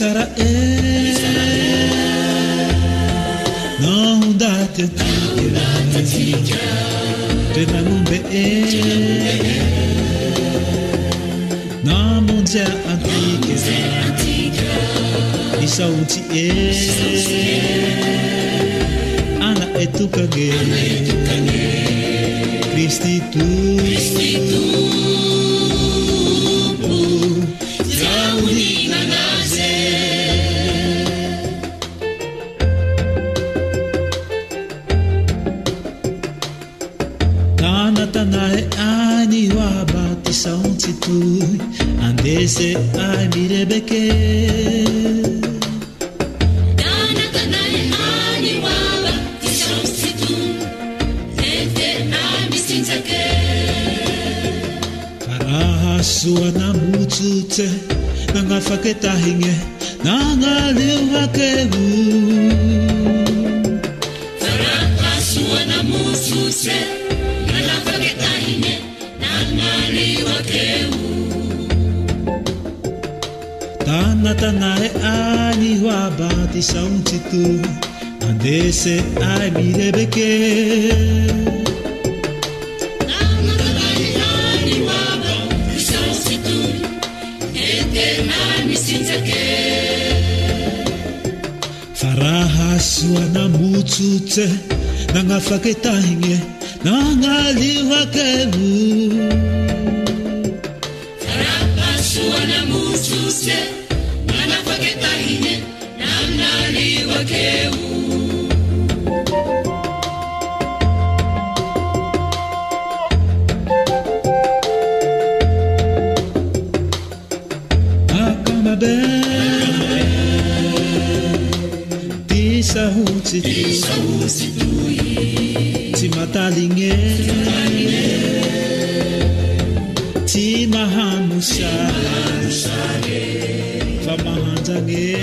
Israel não dá tatika tena mumbe na mondia antika isauti ana etukage Kristi tu Tanae ani wa batisa untitui andese ai mirebeke Tanae ani wa batisa untitui ete ai misinzake Karaha suana mutute nanga faketa hinge nanga liwa kebu Karaha suana mutute Tanae ani wa batisa untitu andese ai mirebeke Tanae ani wa batisa untitu ete ai misinzake Faraha suana mutute nanga faketa hinge nanga liwa kebu Faraha suana mutute nanga faketa hinge nanga liwa kebu Akamabe Tisa hutsitu Timatalinge Timahamusha Famahanzange